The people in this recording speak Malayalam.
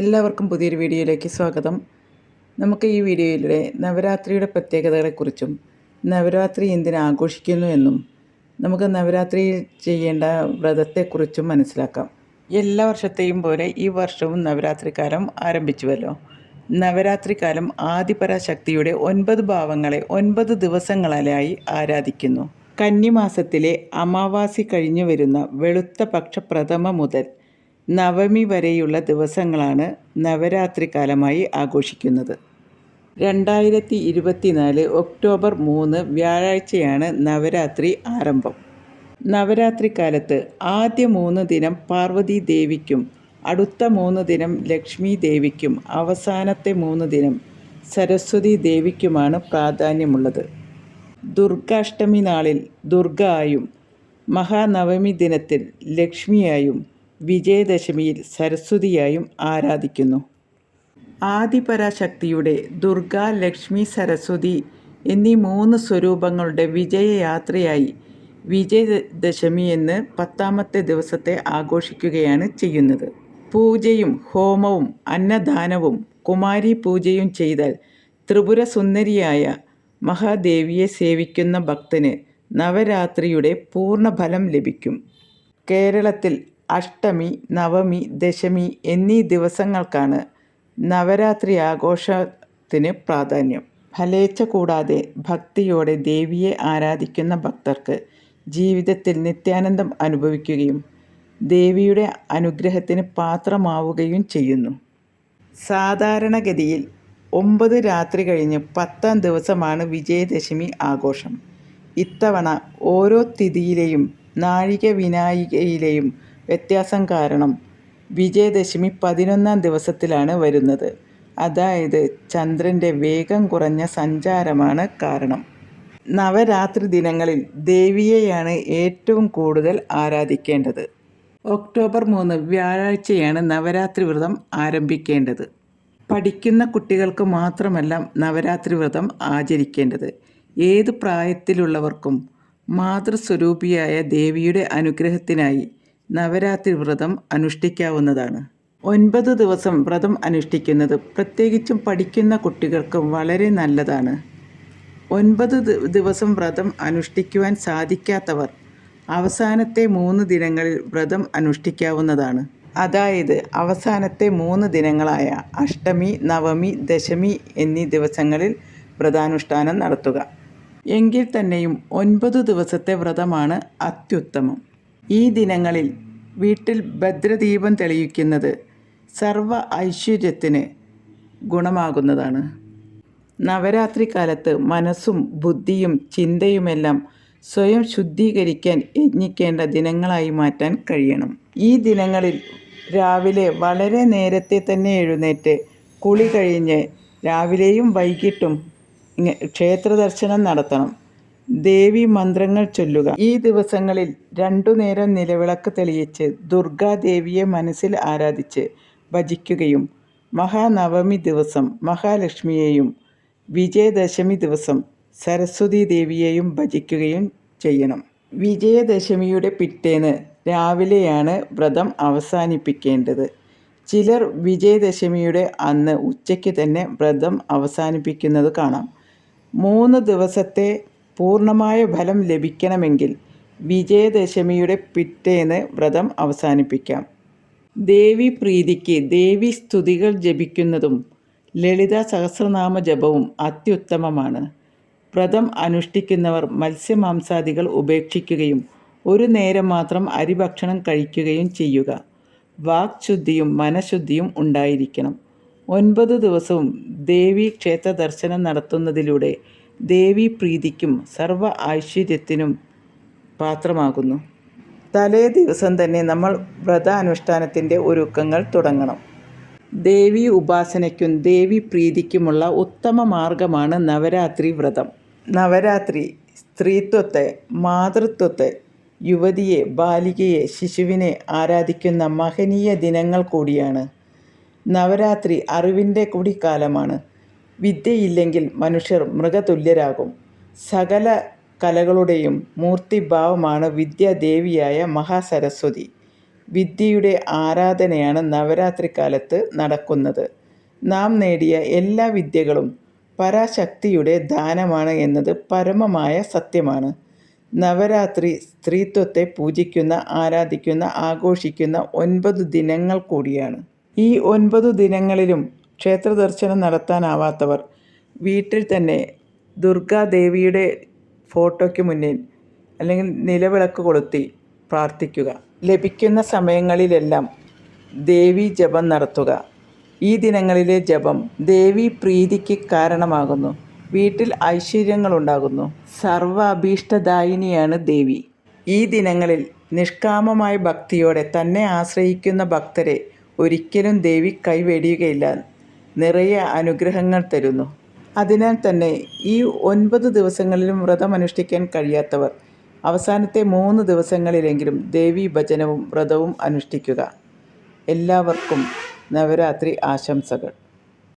എല്ലാവർക്കും പുതിയൊരു വീഡിയോയിലേക്ക് സ്വാഗതം. നമുക്ക് ഈ വീഡിയോയിലൂടെ നവരാത്രിയുടെ പ്രത്യേകതകളെക്കുറിച്ചും നവരാത്രി എന്തിന് ആഘോഷിക്കുന്നു എന്നും നമുക്ക് നവരാത്രിയിൽ ചെയ്യേണ്ട വ്രതത്തെക്കുറിച്ചും മനസ്സിലാക്കാം. എല്ലാ വർഷത്തെയും പോലെ ഈ വർഷവും നവരാത്രി കാലം ആരംഭിച്ചുവല്ലോ. നവരാത്രി കാലം ആദിപരാശക്തിയുടെ 9 ഭാവങ്ങളെ 9 ദിവസങ്ങളിലായി ആരാധിക്കുന്നു. കന്നിമാസത്തിലെ അമാവാസി കഴിഞ്ഞു വരുന്ന വെളുത്ത പക്ഷ പ്രഥമ മുതൽ നവമി വരെയുള്ള ദിവസങ്ങളാണ് നവരാത്രി കാലമായി ആഘോഷിക്കുന്നത്. 2024 ഒക്ടോബർ 3 വ്യാഴാഴ്ചയാണ് നവരാത്രി ആരംഭം. നവരാത്രി കാലത്ത് ആദ്യ 3 ദിനം പാർവതി ദേവിക്കും അടുത്ത 3 ദിനം ലക്ഷ്മി ദേവിക്കും അവസാനത്തെ 3 ദിനം സരസ്വതി ദേവിക്കുമാണ് പ്രാധാന്യമുള്ളത്. ദുർഗാഷ്ടമി നാളിൽ ദുർഗയായും മഹാനവമി ദിനത്തിൽ ലക്ഷ്മിയായും വിജയദശമിയിൽ സരസ്വതിയായും ആരാധിക്കുന്നു. ആദിപരാശക്തിയുടെ ദുർഗ, ലക്ഷ്മി, സരസ്വതി എന്നീ 3 സ്വരൂപങ്ങളുടെ വിജയയാത്രയായി വിജയദശമി എന്ന് 10ാമത്തെ ദിവസത്തെ ആഘോഷിക്കുകയാണ് ചെയ്യുന്നത്. പൂജയും ഹോമവും അന്നദാനവും കുമാരി പൂജയും ചെയ്താൽ ത്രിപുര സുന്ദരിയായ മഹാദേവിയെ സേവിക്കുന്ന ഭക്തന് നവരാത്രിയുടെ പൂർണ്ണഫലം ലഭിക്കും. കേരളത്തിൽ അഷ്ടമി, നവമി, ദശമി എന്നീ ദിവസങ്ങൾക്കാണ് നവരാത്രി ആഘോഷത്തിന് പ്രാധാന്യം. ഫലേച്ഛ കൂടാതെ ഭക്തിയോടെ ദേവിയെ ആരാധിക്കുന്ന ഭക്തർക്ക് ജീവിതത്തിൽ നിത്യാനന്ദം അനുഭവിക്കുകയും ദേവിയുടെ അനുഗ്രഹത്തിന് പാത്രമാവുകയും ചെയ്യുന്നു. സാധാരണഗതിയിൽ 9 രാത്രി കഴിഞ്ഞ് 10ാം ദിവസമാണ് വിജയദശമി ആഘോഷം. ഇത്തവണ ഓരോ തിഥിയിലെയും നാഴിക വിനാഴികയിലെയും വ്യത്യാസം കാരണം വിജയദശമി 11ാം ദിവസത്തിലാണ് വരുന്നത്. അതായത് ചന്ദ്രൻ്റെ വേഗം കുറഞ്ഞ സഞ്ചാരമാണ് കാരണം. നവരാത്രി ദിനങ്ങളിൽ ദേവിയെയാണ് ഏറ്റവും കൂടുതൽ ആരാധിക്കേണ്ടത്. ഒക്ടോബർ 3 വ്യാഴാഴ്ചയാണ് നവരാത്രി വ്രതം ആരംഭിക്കേണ്ടത്. പഠിക്കുന്ന കുട്ടികൾക്ക് മാത്രമല്ല നവരാത്രി വ്രതം ആചരിക്കേണ്ടത്. ഏത് പ്രായത്തിലുള്ളവർക്കും മാതൃസ്വരൂപിയായ ദേവിയുടെ അനുഗ്രഹത്തിനായി നവരാത്രി വ്രതം അനുഷ്ഠിക്കാവുന്നതാണ്. 9 ദിവസം വ്രതം അനുഷ്ഠിക്കുന്നത് പ്രത്യേകിച്ചും പഠിക്കുന്ന കുട്ടികൾക്ക് വളരെ നല്ലതാണ്. 9 ദിവസം വ്രതം അനുഷ്ഠിക്കുവാൻ സാധിക്കാത്തവർ അവസാനത്തെ 3 ദിനങ്ങളിൽ വ്രതം അനുഷ്ഠിക്കാവുന്നതാണ്. അതായത് അവസാനത്തെ 3 ദിനങ്ങളായ അഷ്ടമി, നവമി, ദശമി എന്നീ ദിവസങ്ങളിൽ വ്രതാനുഷ്ഠാനം നടത്തുക. എങ്കിൽ തന്നെയും 9 ദിവസത്തെ വ്രതമാണ് അത്യുത്തമം. ഈ ദിനങ്ങളിൽ വീട്ടിൽ ഭദ്രദീപം തെളിയിക്കുന്നത് സർവ ഐശ്വര്യത്തിന് ഗുണമാകുന്നതാണ്. നവരാത്രി കാലത്ത് മനസ്സും ബുദ്ധിയും ചിന്തയുമെല്ലാം സ്വയം ശുദ്ധീകരിക്കാൻ യത്നിക്കേണ്ട ദിനങ്ങളായി മാറ്റാൻ കഴിയണം. ഈ ദിനങ്ങളിൽ രാവിലെ വളരെ നേരത്തെ തന്നെ എഴുന്നേറ്റ് കുളി കഴിഞ്ഞ് രാവിലെയും വൈകിട്ടും ക്ഷേത്ര ദർശനം നടത്തണം. ദേവി മന്ത്രങ്ങൾ ചൊല്ലുക. ഈ ദിവസങ്ങളിൽ 2 നേരം നിലവിളക്ക് തെളിയിച്ച് ദുർഗാദേവിയെ മനസ്സിൽ ആരാധിച്ച് ഭജിക്കുകയും മഹാനവമി ദിവസം മഹാലക്ഷ്മിയെയും വിജയദശമി ദിവസം സരസ്വതി ദേവിയെയും ഭജിക്കുകയും ചെയ്യണം. വിജയദശമിയുടെ പിറ്റേന്ന് രാവിലെയാണ് വ്രതം അവസാനിപ്പിക്കേണ്ടത്. ചിലർ വിജയദശമിയുടെ അന്ന് ഉച്ചയ്ക്ക് തന്നെ വ്രതം അവസാനിപ്പിക്കുന്നത് കാണാം. 3 ദിവസത്തെ പൂർണ്ണമായ ഫലം ലഭിക്കണമെങ്കിൽ വിജയദശമിയുടെ പിറ്റേന്ന് വ്രതം അവസാനിപ്പിക്കാം. ദേവി പ്രീതിക്ക് ദേവി സ്തുതികൾ ജപിക്കുന്നതും ലളിത സഹസ്രനാമ ജപവും അത്യുത്തമമാണ്. വ്രതം അനുഷ്ഠിക്കുന്നവർ മത്സ്യമാംസാദികൾ ഉപേക്ഷിക്കുകയും 1 നേരം മാത്രം അരിഭക്ഷണം കഴിക്കുകയും ചെയ്യുക. വാക്ശുദ്ധിയും മനഃശുദ്ധിയും ഉണ്ടായിരിക്കണം. 9 ദിവസവും ദേവി ക്ഷേത്ര ദർശനം നടത്തുന്നതിലൂടെ ദേവി പ്രീതിക്കും സർവ ഐശ്വര്യത്തിനും പാത്രമാകുന്നു. തലേ ദിവസം തന്നെ നമ്മൾ വ്രതാനുഷ്ഠാനത്തിൻ്റെ ഒരുക്കങ്ങൾ തുടങ്ങണം. ദേവി ഉപാസനയ്ക്കും ദേവി പ്രീതിക്കുമുള്ള ഉത്തമ മാർഗമാണ് നവരാത്രി വ്രതം. നവരാത്രി സ്ത്രീത്വത്തെ, മാതൃത്വത്തെ, യുവതിയെ, ബാലികയെ, ശിശുവിനെ ആരാധിക്കുന്ന മഹനീയ ദിനങ്ങൾ കൂടിയാണ്. നവരാത്രി അറിവിൻ്റെ കൂടി കാലമാണ്. വിദ്യയില്ലെങ്കിൽ മനുഷ്യർ മൃഗതുല്യരാകും. സകല കലകളുടെയും മൂർത്തിഭാവമാണ് വിദ്യാദേവിയായ മഹാസരസ്വതി. വിദ്യയുടെ ആരാധനയാണ് നവരാത്രി കാലത്ത് നടക്കുന്നത്. നാം നേടിയ എല്ലാ വിദ്യകളും പരാശക്തിയുടെ ദാനമാണ് എന്നത് പരമമായ സത്യമാണ്. നവരാത്രി സ്ത്രീത്വത്തെ പൂജിക്കുന്ന, ആരാധിക്കുന്ന, ആഘോഷിക്കുന്ന 9 ദിനങ്ങൾ കൂടിയാണ്. ഈ 9 ദിനങ്ങളിലും ക്ഷേത്രദർശനം നടത്താനാവാത്തവർ വീട്ടിൽ തന്നെ ദുർഗാദേവിയുടെ ഫോട്ടോയ്ക്ക് മുന്നിൽ അല്ലെങ്കിൽ നിലവിളക്ക് കൊളുത്തി പ്രാർത്ഥിക്കുക. ലഭിക്കുന്ന സമയങ്ങളിലെല്ലാം ദേവീ ജപം നടത്തുക. ഈ ദിനങ്ങളിലെ ജപം ദേവീ പ്രീതിക്ക് കാരണമാകുന്നു. വീട്ടിൽ ഐശ്വര്യങ്ങളുണ്ടാകുന്നു. സർവ അഭീഷ്ടദായിനിയാണ് ദേവി. ഈ ദിനങ്ങളിൽ നിഷ്കാമമായ ഭക്തിയോടെ തന്നെ ആശ്രയിക്കുന്ന ഭക്തരെ ഒരിക്കലും ദേവി കൈവെടിയുകയില്ല, നിറയെ അനുഗ്രഹങ്ങൾ തരുന്നു. അതിനാൽ തന്നെ ഈ 9 ദിവസങ്ങളിലും വ്രതമനുഷ്ഠിക്കാൻ കഴിയാത്തവർ അവസാനത്തെ 3 ദിവസങ്ങളിലെങ്കിലും ദേവീ ഭജനവും വ്രതവും അനുഷ്ഠിക്കുക. എല്ലാവർക്കും നവരാത്രി ആശംസകൾ.